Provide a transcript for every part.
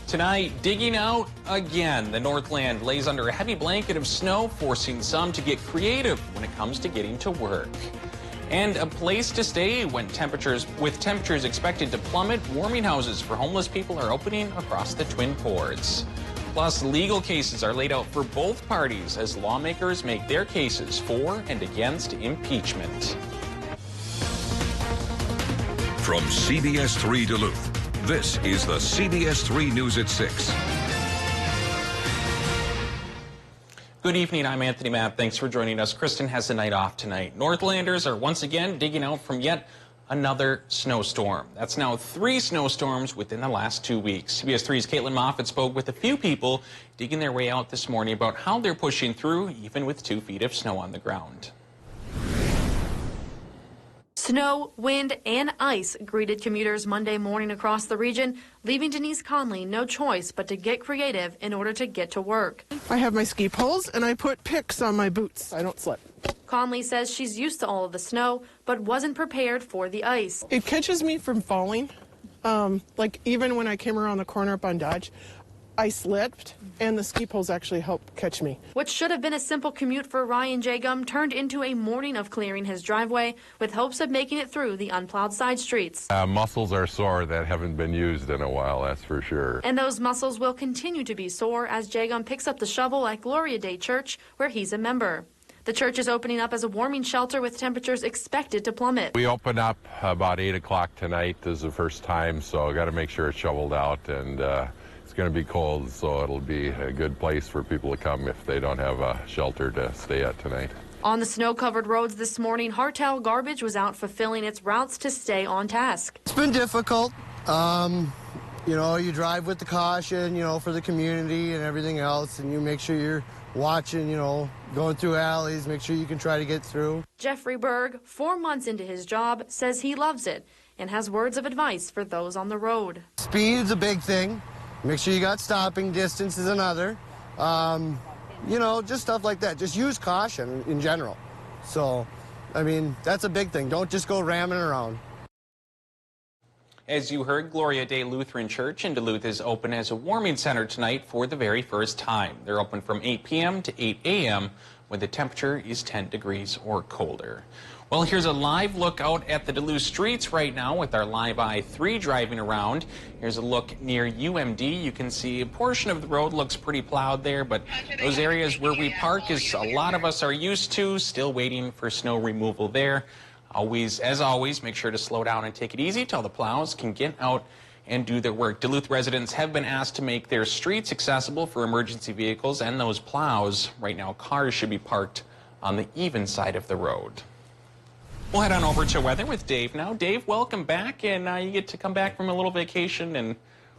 Tonight, digging out again. The Northland lays under a heavy blanket of snow, forcing some to get creative when it comes to getting to work. And a place to stay with temperatures expected to plummet. Warming houses for homeless people are opening across the Twin Ports. Plus, legal cases are laid out for both parties as lawmakers make their cases for and against impeachment. From CBS3 Duluth, this is the CBS3 News at 6. Good evening, I'm Anthony Mapp. Thanks for joining us. Kristen has the night off tonight. Northlanders are once again digging out from yet another snowstorm. That's now 3 snowstorms within the last 2 weeks. CBS3's Caitlin Moffat spoke with a few people digging their way out this morning about how they're pushing through even with 2 feet of snow on the ground. Snow, wind, and ice greeted commuters Monday morning across the region, leaving Denise Conley no choice but to get creative in order to get to work. I have my ski poles and I put picks on my boots. I don't slip. Conley says she's used to all of the snow, but wasn't prepared for the ice. It catches me from falling. Like even when I came around the corner up on Dodge, I slipped and the ski poles actually helped catch me. What should have been a simple commute for Ryan Jagum turned into a morning of clearing his driveway with hopes of making it through the unplowed side streets. Muscles are sore that haven't been used in a while, that's for sure. And those muscles will continue to be sore as Jagum picks up the shovel at Gloria Day Church, where he's a member. The church is opening up as a warming shelter with temperatures expected to plummet. We open up about 8 o'clock tonight is the first time, so got to make sure it's shoveled out, and it's going to be cold, so it'll be a good place for people to come if they don't have a shelter to stay at tonight. On the snow-covered roads this morning, Hartel Garbage was out fulfilling its routes to stay on task. It's been difficult. You know, you drive with the caution, you know, for the community and everything else, and you make sure you're watching, you know, going through alleys, make sure you can try to get through. Jeffrey Berg, 4 months into his job, says he loves it and has words of advice for those on the road. Speed's a big thing. Make sure you got stopping distance is another. You know, just stuff like that. Just use caution in general. So, I mean, that's a big thing. Don't just go ramming around. As you heard, Gloria Day Lutheran Church in Duluth is open as a warming center tonight for the very first time. They're open from 8 p.m. to 8 a.m. when the temperature is 10 degrees or colder. Well, here's a live look out at the Duluth streets right now with our Live Eye 3 driving around. Here's a look near UMD. You can see a portion of the road looks pretty plowed there, but those areas where we park, as a lot of us are used to, still waiting for snow removal there. As always, make sure to slow down and take it easy till the plows can get out and do their work. Duluth residents have been asked to make their streets accessible for emergency vehicles and those plows. Right now, cars should be parked on the even side of the road. We'll head on over to weather with Dave now. Dave, welcome back, and you get to come back from a little vacation, and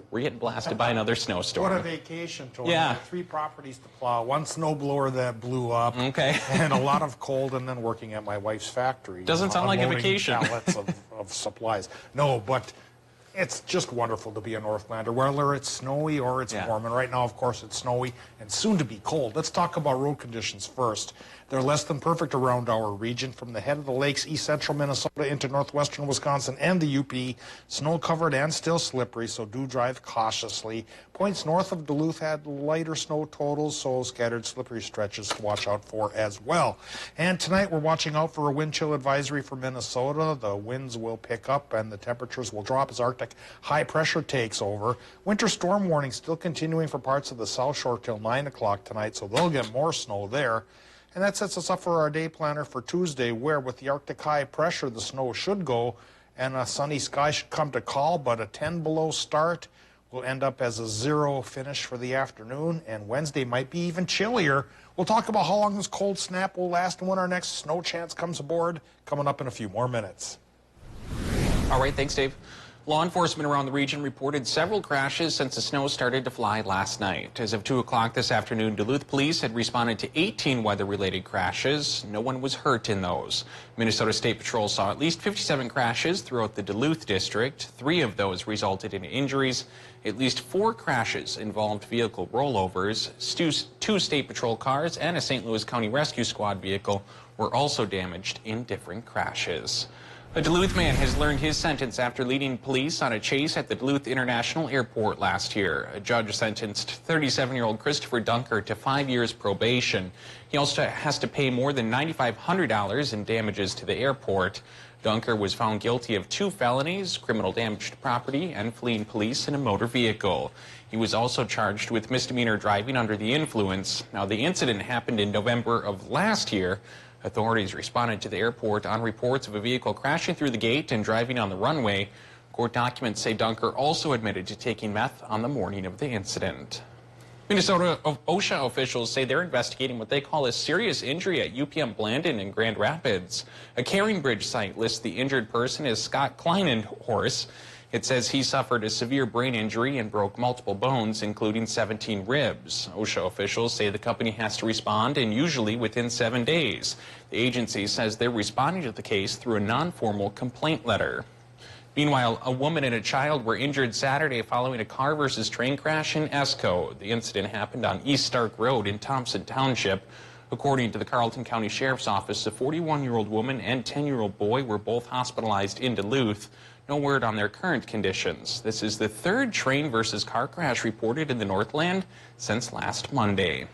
we're getting blasted by another snowstorm. What a vacation, Tony. Yeah. 3 properties to plow, 1 snowblower that blew up, okay, and a lot of cold, and then working at my wife's factory. Doesn't sound like a vacation. Pallets of supplies. No, but it's just wonderful to be a Northlander, whether it's snowy or it's warm. And right now, of course, it's snowy and soon to be cold. Let's talk about road conditions first. They're less than perfect around our region, from the head of the lakes, east central Minnesota into northwestern Wisconsin and the UP. Snow-covered and still slippery, so do drive cautiously. Points north of Duluth had lighter snow totals, so scattered slippery stretches to watch out for as well. And tonight we're watching out for a wind chill advisory for Minnesota. The winds will pick up and the temperatures will drop as Arctic high pressure takes over. Winter storm warning still continuing for parts of the South Shore till 9 o'clock tonight, so they'll get more snow there. And that sets us up for our day planner for Tuesday, where with the Arctic high pressure, the snow should go and a sunny sky should come to call, but a 10 below start will end up as a 0 finish for the afternoon, and Wednesday might be even chillier. We'll talk about how long this cold snap will last and when our next snow chance comes aboard, coming up in a few more minutes. All right, thanks, Dave. Law enforcement around the region reported several crashes since the snow started to fly last night. As of 2 o'clock this afternoon, Duluth police had responded to 18 weather-related crashes. No one was hurt in those. Minnesota State Patrol saw at least 57 crashes throughout the Duluth district. 3 of those resulted in injuries. At least 4 crashes involved vehicle rollovers. 2 State Patrol cars and a St. Louis County Rescue Squad vehicle were also damaged in different crashes. A Duluth man has learned his sentence after leading police on a chase at the Duluth International Airport last year. A judge sentenced 37-year-old Christopher Dunker to 5 years probation. He also has to pay more than $9,500 in damages to the airport. Dunker was found guilty of 2 felonies, criminal damage to property, and fleeing police in a motor vehicle. He was also charged with misdemeanor driving under the influence. Now, the incident happened in November of last year. Authorities responded to the airport on reports of a vehicle crashing through the gate and driving on the runway. Court documents say Dunker also admitted to taking meth on the morning of the incident. Minnesota OSHA officials say they're investigating what they call a serious injury at UPM Blandon in Grand Rapids. A Caring Bridge site lists the injured person as Scott Kleinenhorst. It says he suffered a severe brain injury and broke multiple bones, including 17 ribs. OSHA officials say the company has to respond, and usually within 7 days. The agency says they're responding to the case through a non-formal complaint letter. Meanwhile, a woman and a child were injured Saturday following a car versus train crash in Esco. The incident happened on East Stark Road in Thompson Township. According to the Carleton County Sheriff's Office, a 41-year-old woman and 10-year-old boy were both hospitalized in Duluth. No word on their current conditions. This is the 3rd train versus car crash reported in the Northland since last Monday.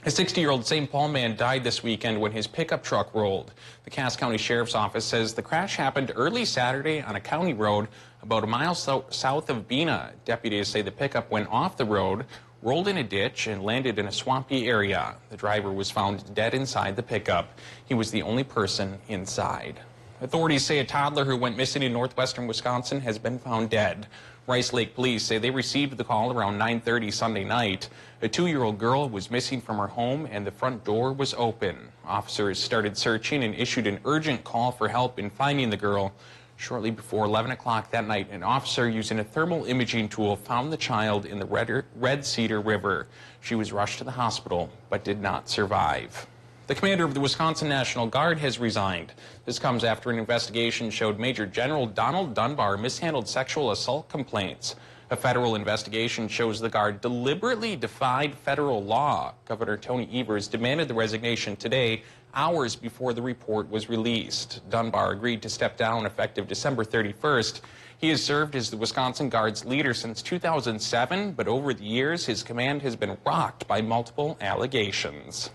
A 60-year-old St. Paul man died this weekend when his pickup truck rolled. The Cass County Sheriff's Office says the crash happened early Saturday on a county road about a mile south of Bena. Deputies say the pickup went off the road, rolled in a ditch, and landed in a swampy area. The driver was found dead inside the pickup. He was the only person inside. Authorities say a toddler who went missing in northwestern Wisconsin has been found dead. Rice Lake police say they received the call around 9:30 Sunday night. A 2-year-old girl was missing from her home and the front door was open. Officers started searching and issued an urgent call for help in finding the girl. Shortly before 11 o'clock that night, an officer using a thermal imaging tool found the child in the Red Cedar River. She was rushed to the hospital but did not survive. The commander of the Wisconsin National Guard has resigned. This comes after an investigation showed Major General Donald Dunbar mishandled sexual assault complaints. A federal investigation shows the Guard deliberately defied federal law. Governor Tony Evers demanded the resignation today, hours before the report was released. Dunbar agreed to step down effective December 31st. He has served as the Wisconsin Guard's leader since 2007, but over the years his command has been rocked by multiple allegations.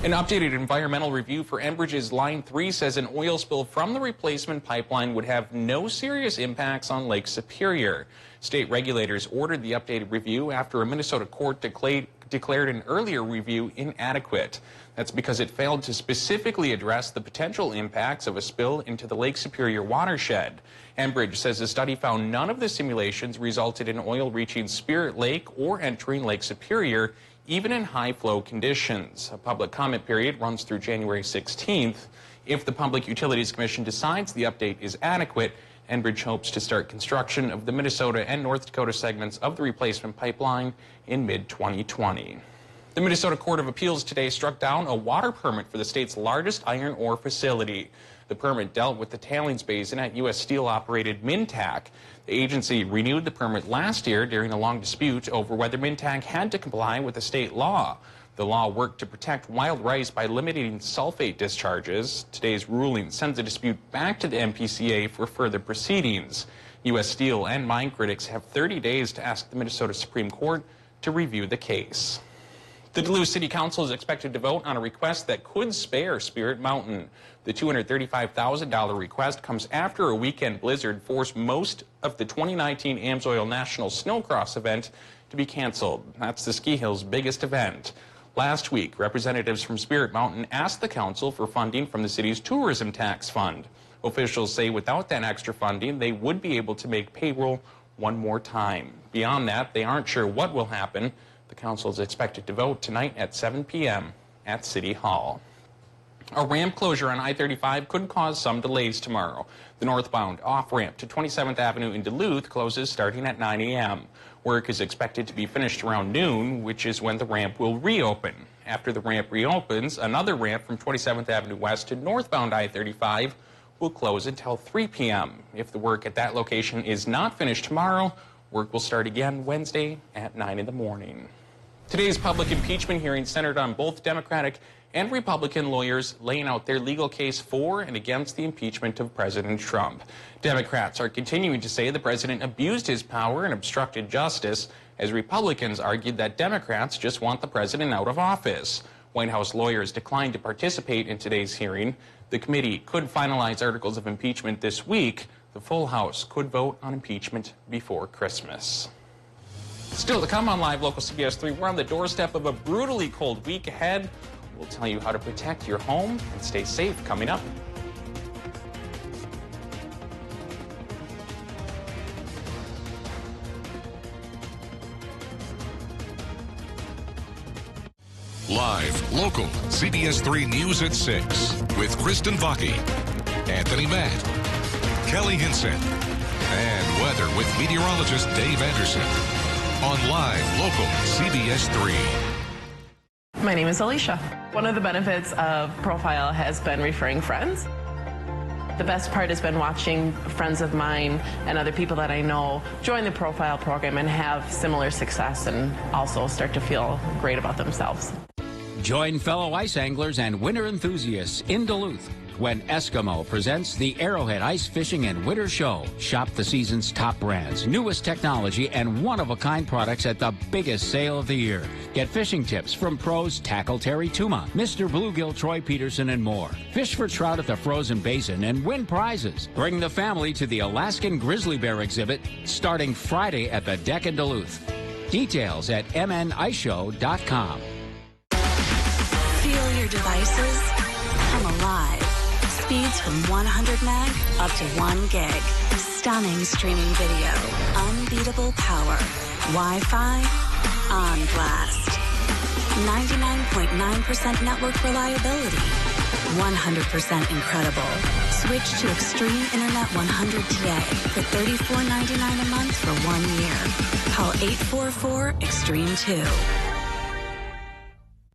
An updated environmental review for Enbridge's Line 3 says an oil spill from the replacement pipeline would have no serious impacts on Lake Superior. State regulators ordered the updated review after a Minnesota court declared an earlier review inadequate. That's because it failed to specifically address the potential impacts of a spill into the Lake Superior watershed. Enbridge says the study found none of the simulations resulted in oil reaching Spirit Lake or entering Lake Superior, even in high-flow conditions. A public comment period runs through January 16th. If the Public Utilities Commission decides the update is adequate, Enbridge hopes to start construction of the Minnesota and North Dakota segments of the replacement pipeline in mid-2020. The Minnesota Court of Appeals today struck down a water permit for the state's largest iron ore facility. The permit dealt with the tailings basin at U.S. Steel-operated Mintac. The agency renewed the permit last year during a long dispute over whether Mintac had to comply with the state law. The law worked to protect wild rice by limiting sulfate discharges. Today's ruling sends the dispute back to the MPCA for further proceedings. U.S. Steel and mine critics have 30 days to ask the Minnesota Supreme Court to review the case. The Duluth City Council is expected to vote on a request that could spare Spirit Mountain. The $235,000 request comes after a weekend blizzard forced most of the 2019 Amsoil National Snowcross event to be canceled. That's the ski hill's biggest event. Last week, representatives from Spirit Mountain asked the council for funding from the city's tourism tax fund. Officials say without that extra funding, they would be able to make payroll one more time. Beyond that, they aren't sure what will happen. The council is expected to vote tonight at 7 p.m. at City Hall. A ramp closure on I-35 could cause some delays tomorrow. The northbound off-ramp to 27th Avenue in Duluth closes starting at 9 a.m. Work is expected to be finished around noon, which is when the ramp will reopen. After the ramp reopens, another ramp from 27th Avenue West to northbound I-35 will close until 3 p.m. If the work at that location is not finished tomorrow, work will start again Wednesday at 9 in the morning. Today's public impeachment hearing centered on both Democratic and Republican lawyers laying out their legal case for and against the impeachment of President Trump. Democrats are continuing to say the president abused his power and obstructed justice, as Republicans argued that Democrats just want the president out of office. White House lawyers declined to participate in today's hearing. The committee could finalize articles of impeachment this week. The full House could vote on impeachment before Christmas. Still to come on Live Local CBS 3, we're on the doorstep of a brutally cold week ahead. We'll tell you how to protect your home and stay safe coming up. Live, local, CBS3 News at 6 with Kristen Vaki, Anthony Matt, Kelly Hinson, and weather with meteorologist Dave Anderson on Live, local, CBS3. My name is Alicia. One of the benefits of Profile has been referring friends. The best part has been watching friends of mine and other people that I know join the Profile program and have similar success and also start to feel great about themselves. Join fellow ice anglers and winter enthusiasts in Duluth when Eskimo presents the Arrowhead Ice Fishing and Winter Show. Shop the season's top brands, newest technology, and one-of-a-kind products at the biggest sale of the year. Get fishing tips from pros Tackle Terry Tuma, Mr. Bluegill Troy Peterson, and more. Fish for trout at the frozen basin and win prizes. Bring the family to the Alaskan Grizzly Bear exhibit starting Friday at the Deck in Duluth. Details at mniceshow.com. Feel your devices come alive. Speeds from 100 meg up to 1 gig. Stunning streaming video. Unbeatable power. Wi-Fi on blast. 99.9% network reliability. 100% incredible. Switch to Extreme Internet 100 today for $34.99 a month for 1 year. Call 844-EXTREME2.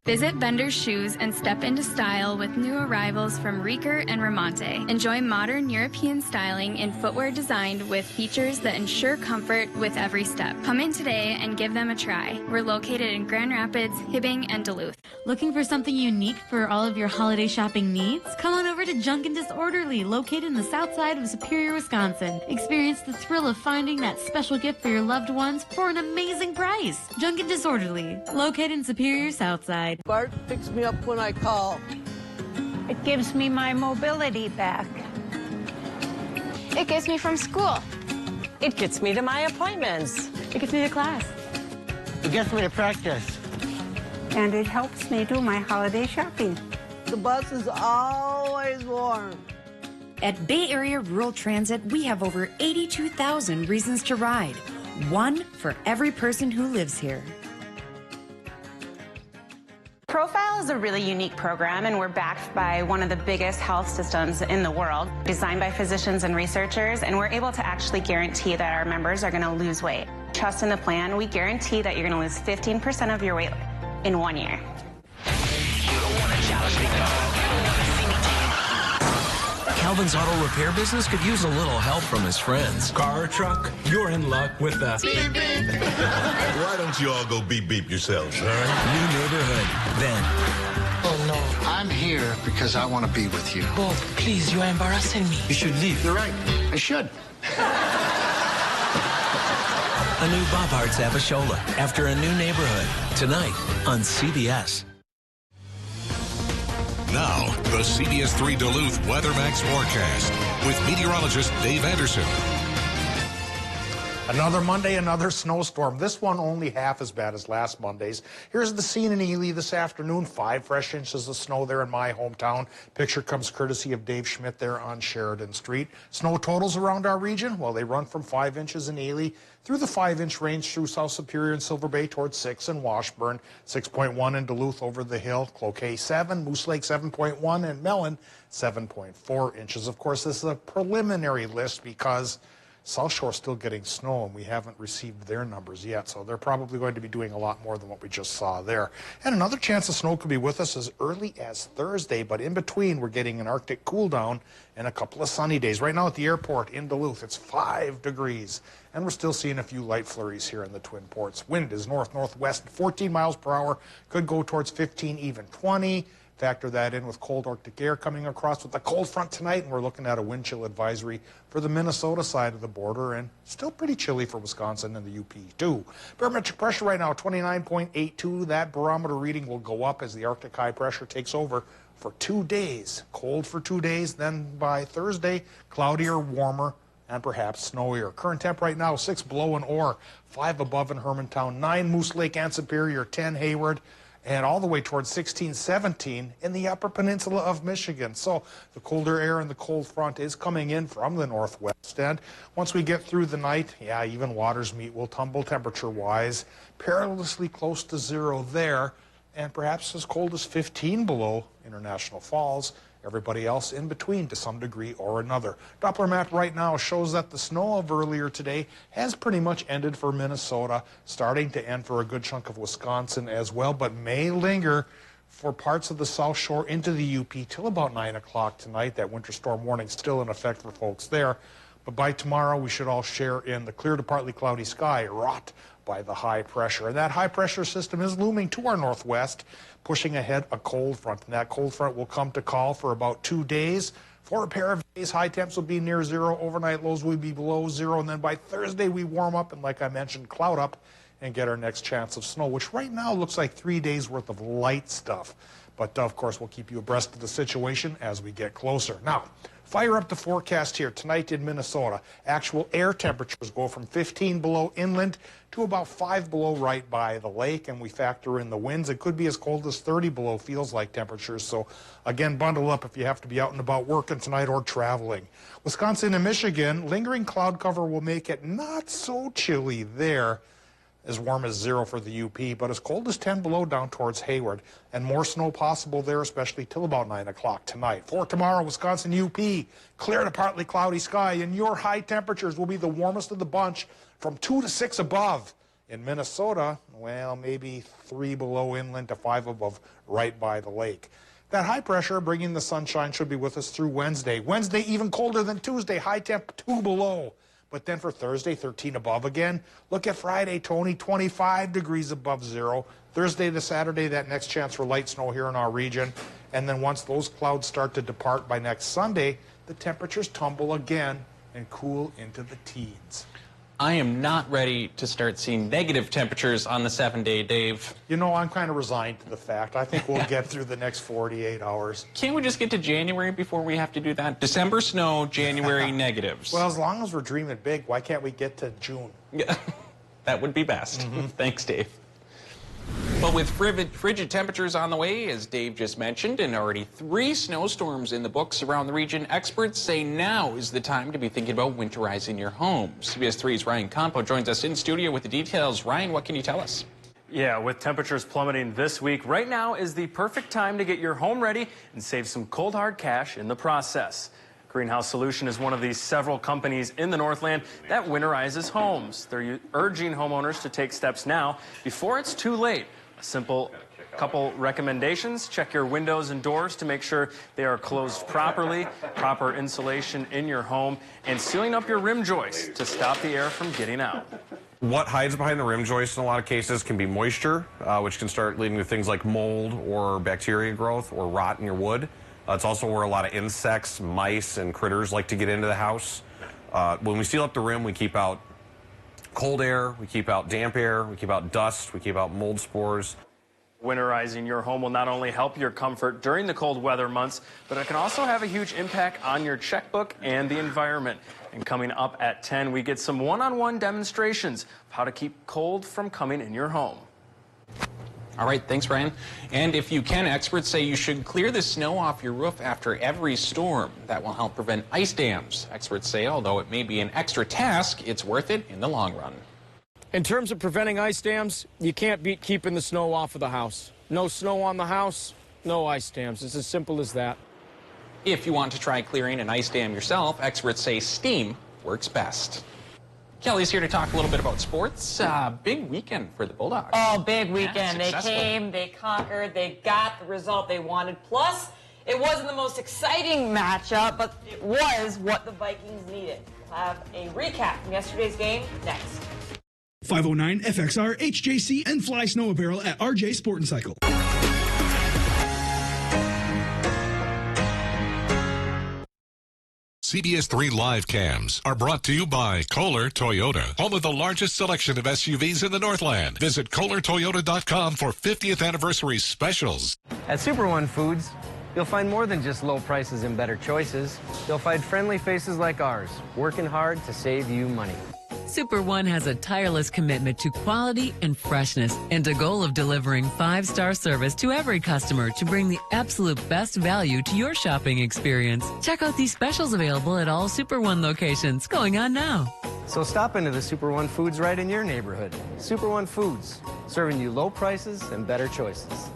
Visit Bender's Shoes and step into style with new arrivals from Rieker and Ramonte. Enjoy modern European styling in footwear designed with features that ensure comfort with every step. Come in today and give them a try. We're located in Grand Rapids, Hibbing, and Duluth. Looking for something unique for all of your holiday shopping needs? Come on over to Junkin' Disorderly, located in the south side of Superior, Wisconsin. Experience the thrill of finding that special gift for your loved ones for an amazing price. Junkin' Disorderly, located in Superior, south side. Bart picks me up when I call. It gives me my mobility back. It gets me from school. It gets me to my appointments. It gets me to class. It gets me to practice. And it helps me do my holiday shopping. The bus is always warm. At Bay Area Rural Transit, we have over 82,000 reasons to ride. One for every person who lives here. Profile is a really unique program, and we're backed by one of the biggest health systems in the world, designed by physicians and researchers, and we're able to actually guarantee that our members are going to lose weight. Trust in the plan. We guarantee that you're going to lose 15% of your weight in 1 year. Calvin's auto repair business could use a little help from his friends. Car or truck, you're in luck with the beep beep. Why don't you all go beep beep yourselves, all right? New neighborhood. Then. Oh no, I'm here because I want to be with you. Bob, please, you are embarrassing me. You should leave. You're right. I should. A new Bob Hart's Abishola after a new neighborhood. Tonight on CBS. Now, the CBS3 Duluth WeatherMax forecast with meteorologist Dave Anderson. Another Monday, another snowstorm. This one only half as bad as last Monday's. Here's the scene in Ely this afternoon. 5 fresh inches of snow there in my hometown. Picture comes courtesy of Dave Schmidt there on Sheridan Street. Snow totals around our region, well, they run from 5 inches in Ely through the 5-inch range through South Superior and Silver Bay towards 6 in Washburn, 6.1 in Duluth over the hill, Cloquet 7, Moose Lake 7.1, and Mellon 7.4 inches. Of course, this is a preliminary list because South Shore still getting snow, and we haven't received their numbers yet, so they're probably going to be doing a lot more than what we just saw there. And another chance of snow could be with us as early as Thursday, but in between, we're getting an Arctic cool down and a couple of sunny days. Right now at the airport in Duluth, it's 5 degrees, and we're still seeing a few light flurries here in the Twin Ports. Wind is north-northwest, 14 miles per hour, could go towards 15, even 20. Factor that in with cold Arctic air coming across with a cold front tonight, and we're looking at a wind chill advisory for the Minnesota side of the border, and still pretty chilly for Wisconsin and the UP too. Barometric pressure right now 29.82. That barometer reading will go up as the Arctic high pressure takes over for 2 days. Cold for 2 days, then by Thursday, cloudier, warmer, and perhaps snowier. Current temp right now 6 below in Orr, 5 above in Hermantown, 9 Moose Lake and Superior, 10 Hayward, and all the way towards 16, 17 in the upper peninsula of Michigan. So the colder air and the cold front is coming in from the northwest. And once we get through the night, yeah, even Waters Meet will tumble temperature-wise, perilously close to 0 there, and perhaps as cold as 15 below International Falls. Everybody else in between to some degree or another. Doppler map right now shows that the snow of earlier today has pretty much ended for Minnesota, starting to end for a good chunk of Wisconsin as well, but may linger for parts of the South Shore into the UP till about 9 o'clock tonight. That winter storm warning still in effect for folks there. But by tomorrow, we should all share in the clear to partly cloudy sky wrought by the high pressure. And that high pressure system is looming to our northwest, pushing ahead a cold front. And that cold front will come to call for about 2 days. For a pair of days, high temps will be near 0. Overnight lows will be below 0. And then by Thursday, we warm up and, like I mentioned, cloud up and get our next chance of snow, which right now looks like 3 days worth of light stuff. But, of course, we'll keep you abreast of the situation as we get closer. Now, fire up the forecast here tonight in Minnesota. Actual air temperatures go from 15 below inland to about 5 below right by the lake, and we factor in the winds. It could be as cold as 30 below feels like temperatures. So, again, bundle up if you have to be out and about working tonight or traveling. Wisconsin and Michigan, lingering cloud cover will make it not so chilly there. As warm as 0 for the UP, but as cold as 10 below down towards Hayward. And more snow possible there, especially till about 9 o'clock tonight. For tomorrow, Wisconsin UP, clear to partly cloudy sky, and your high temperatures will be the warmest of the bunch from 2 to 6 above. In Minnesota, well, maybe 3 below inland to 5 above right by the lake. That high pressure bringing the sunshine should be with us through Wednesday. Wednesday even colder than Tuesday, high temp 2 below. But then for Thursday, 13 above again. Look at Friday, Tony, 25 degrees above 0. Thursday to Saturday, that next chance for light snow here in our region. And then once those clouds start to depart by next Sunday, the temperatures tumble again and cool into the teens. I am not ready to start seeing negative temperatures on the 7-day, Dave. You know, I'm kind of resigned to the fact. I think we'll get through the next 48 hours. Can't we just get to January before we have to do that? December snow, January negatives. Well, as long as we're dreaming big, why can't we get to June? Yeah, that would be best. Thanks, Dave. But with frigid temperatures on the way, as Dave just mentioned, and already 3 snowstorms in the books around the region, experts say now is the time to be thinking about winterizing your home. CBS 3's Ryan Campo joins us in studio with the details. Ryan, what can you tell us? Yeah, with temperatures plummeting this week, right now is the perfect time to get your home ready and save some cold hard cash in the process. Greenhouse Solution is one of these several companies in the Northland that winterizes homes. They're urging homeowners to take steps now before it's too late. A simple couple recommendations: check your windows and doors to make sure they are closed properly, proper insulation in your home, and sealing up your rim joists to stop the air from getting out. What hides behind the rim joist in a lot of cases can be moisture, which can start leading to things like mold or bacteria growth or rot in your wood. It's also where a lot of insects, mice, and critters like to get into the house. When we seal up the rim, we keep out cold air, we keep out damp air, we keep out dust, we keep out mold spores. Winterizing your home will not only help your comfort during the cold weather months, but it can also have a huge impact on your checkbook and the environment. And coming up at 10, we get some one-on-one demonstrations of how to keep cold from coming in your home. All right, thanks, Ryan. And if you can, experts say you should clear the snow off your roof after every storm. That will help prevent ice dams. Experts say although it may be an extra task, it's worth it in the long run. In terms of preventing ice dams, you can't beat keeping the snow off of the house. No snow on the house, no ice dams. It's as simple as that. If you want to try clearing an ice dam yourself, experts say steam works best. Kelly's here to talk a little bit about sports. Big weekend for the Bulldogs. Oh, big weekend. Yeah, they came, they conquered, they got the result they wanted. Plus, it wasn't the most exciting matchup, but it was what the Vikings needed. We'll have a recap from yesterday's game next. 509 FXR, HJC, and Fly Snow Apparel at RJ Sport and Cycle. CBS3 live cams are brought to you by Kohler Toyota, home of the largest selection of SUVs in the Northland. Visit KohlerToyota.com for 50th anniversary specials. At Super One Foods, you'll find more than just low prices and better choices. You'll find friendly faces like ours, working hard to save you money. Super One has a tireless commitment to quality and freshness and a goal of delivering 5-star service to every customer to bring the absolute best value to your shopping experience. Check out these specials available at all Super One locations going on now. So stop into the Super One Foods right in your neighborhood. Super One Foods, serving you low prices and better choices.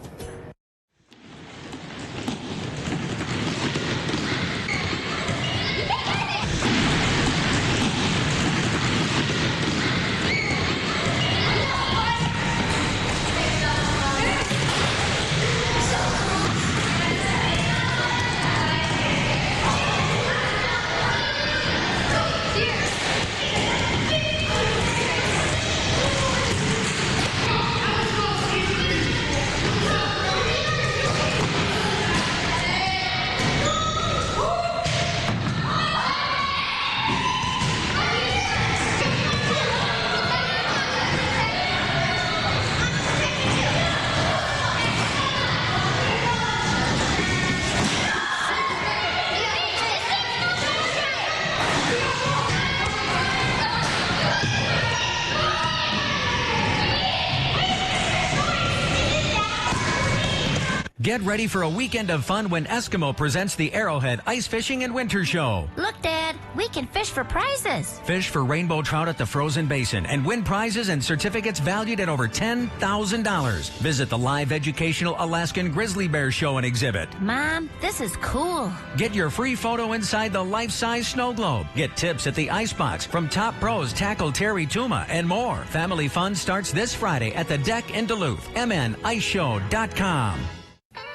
Get ready for a weekend of fun when Eskimo presents the Arrowhead Ice Fishing and Winter Show. Look, Dad, we can fish for prizes. Fish for rainbow trout at the frozen basin and win prizes and certificates valued at over $10,000. Visit the live educational Alaskan Grizzly Bear Show and exhibit. Mom, this is cool. Get your free photo inside the life-size snow globe. Get tips at the Icebox from top pros Tackle Terry Tuma and more. Family fun starts this Friday at the Deck in Duluth. MNIceShow.com.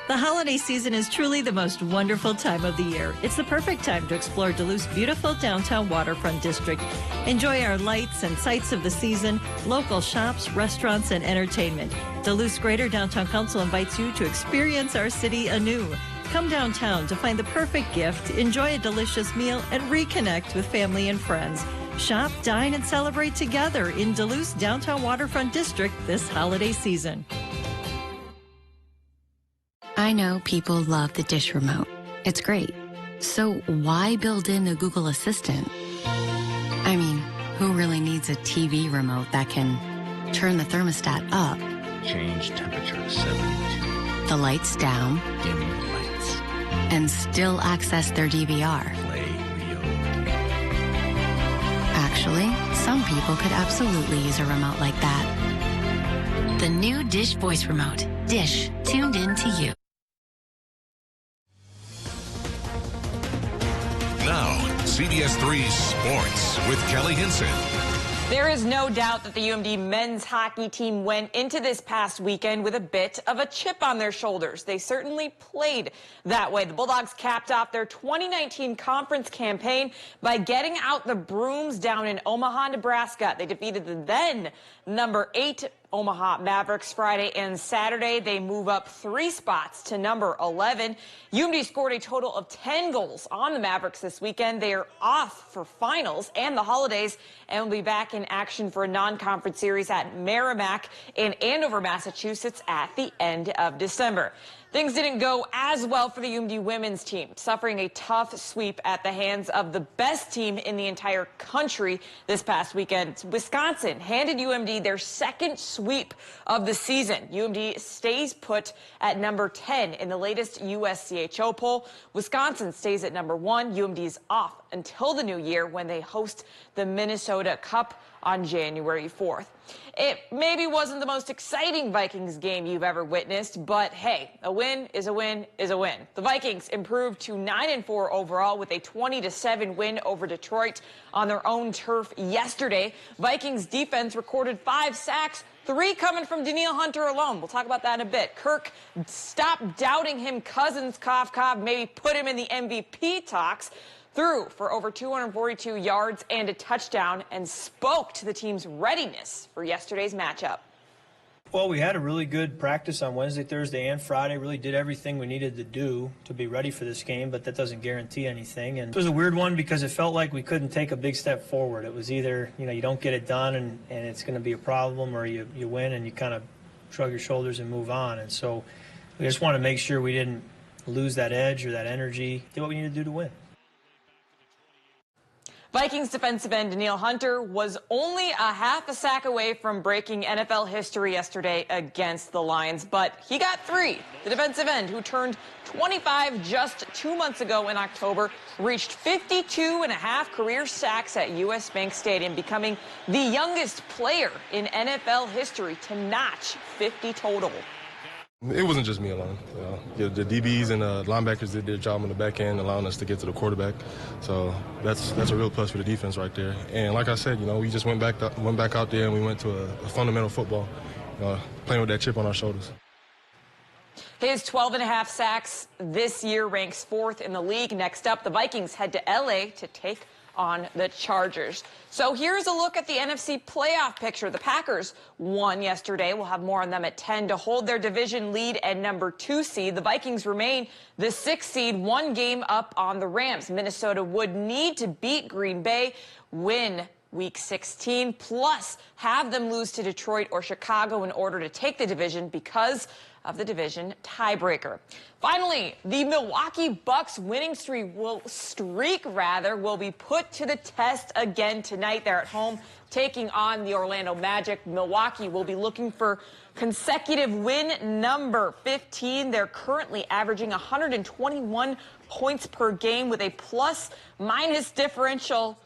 The holiday season is truly the most wonderful time of the year. It's the perfect time to explore Duluth's beautiful downtown waterfront district. Enjoy our lights and sights of the season, local shops, restaurants, and entertainment. Duluth's Greater Downtown Council invites you to experience our city anew. Come downtown to find the perfect gift, enjoy a delicious meal, and reconnect with family and friends. Shop, dine, and celebrate together in Duluth's downtown waterfront district this holiday season. I know people love the dish remote. It's great. So why build in a Google Assistant? I mean, who really needs a TV remote that can turn the thermostat up, change temperature to 72, the lights down, dim the lights, and still access their DVR? play Rio? Actually, some people could absolutely use a remote like that. The new Dish Voice Remote. Dish, tuned in to you. Now, CBS3 Sports with Kelly Hinson. There is no doubt that the UMD men's hockey team went into this past weekend with a bit of a chip on their shoulders. They certainly played that way. The Bulldogs capped off their 2019 conference campaign by getting out the brooms down in Omaha, Nebraska. They defeated the then number 8 Omaha Mavericks Friday and Saturday. They move up 3 spots to number 11. UMD scored a total of 10 goals on the Mavericks this weekend. They are off for finals and the holidays and will be back in action for a non-conference series at Merrimack in Andover, Massachusetts at the end of December. Things didn't go as well for the UMD women's team, suffering a tough sweep at the hands of the best team in the entire country this past weekend. Wisconsin handed UMD their second sweep of the season. UMD stays put at number 10 in the latest USCHO poll. Wisconsin stays at number 1. UMD is off until the new year when they host the Minnesota Cup on January 4th. It maybe wasn't the most exciting Vikings game you've ever witnessed, but hey, a win is a win is a win. The Vikings improved to 9-4 overall with a 20-7 win over Detroit on their own turf yesterday. Vikings defense recorded 5 sacks, 3 coming from Danielle Hunter alone. We'll talk about that in a bit. Kirk, stop doubting him. Cousins, cough, cough, maybe put him in the MVP talks. Threw for over 242 yards and a touchdown and spoke to the team's readiness for yesterday's matchup. Well, we had a really good practice on Wednesday, Thursday, and Friday. Really did everything we needed to do to be ready for this game, but that doesn't guarantee anything. And it was a weird one because it felt like we couldn't take a big step forward. It was either, you don't get it done and it's going to be a problem, or you win and you kind of shrug your shoulders and move on. And so we just want to make sure we didn't lose that edge or that energy, did what we needed to do to win. Vikings defensive end Danielle Hunter was only a half a sack away from breaking NFL history yesterday against the Lions, but he got 3. The defensive end, who turned 25 just 2 months ago in October, reached 52.5 career sacks at U.S. Bank Stadium, becoming the youngest player in NFL history to notch 50 total. It wasn't just me alone. The DBs and linebackers did their job on the back end, allowing us to get to the quarterback. So that's a real plus for the defense right there. And like I said, we just went back out there and we went to a fundamental football, playing with that chip on our shoulders. His 12.5 sacks this year ranks 4th in the league. Next up, the Vikings head to L.A. to take on the Chargers. So here's a look at the NFC playoff picture. The Packers won yesterday. We'll have more on them at 10 to hold their division lead at number 2 seed. The Vikings remain the 6th seed, 1 game up on the Rams. Minnesota would need to beat Green Bay, win Week 16, plus have them lose to Detroit or Chicago in order to take the division because of the division tiebreaker. Finally, the Milwaukee Bucks winning streak will be put to the test again tonight. They're at home taking on the Orlando Magic. Milwaukee will be looking for consecutive win number 15. They're currently averaging 121 points per game with a plus-minus differential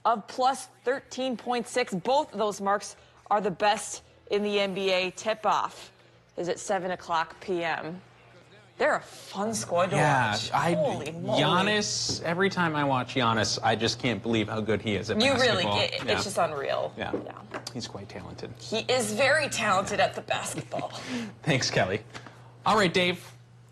of plus 13.6. Both of those marks are the best in the NBA. Tip-off is at 7:00 p.m. They're a fun squad to watch. Holy moly. Giannis, every time I watch Giannis, I just can't believe how good he is at basketball. It's just unreal. Yeah, he's quite talented. He is very talented at the basketball. Thanks, Kelly. All right, Dave.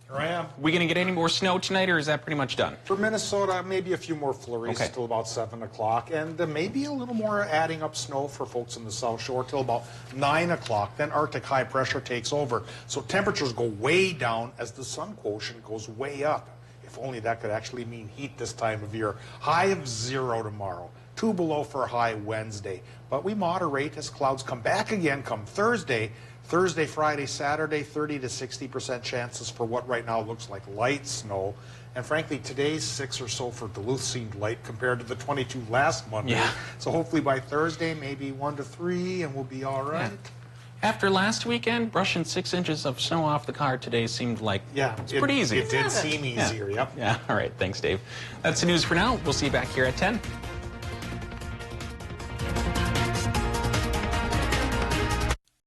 Here I am. We going to get any more snow tonight, or is that pretty much done? For Minnesota, maybe a few more flurries till about 7 o'clock, and maybe a little more adding up snow for folks in the South Shore till about 9 o'clock. Then Arctic high pressure takes over. So temperatures go way down as the sun quotient goes way up. If only that could actually mean heat this time of year. High of 0 tomorrow. 2 below for a high Wednesday. But we moderate as clouds come back again come Thursday. Thursday, Friday, Saturday, 30 to 60% chances for what right now looks like light snow. And frankly, today's 6 or so for Duluth seemed light compared to the 22 last Monday. Yeah. So hopefully by Thursday, maybe 1 to 3, and we'll be all right. Yeah. After last weekend, brushing 6 inches of snow off the car today seemed like it's pretty easy. It did seem easier, Yeah, all right. Thanks, Dave. That's the news for now. We'll see you back here at 10.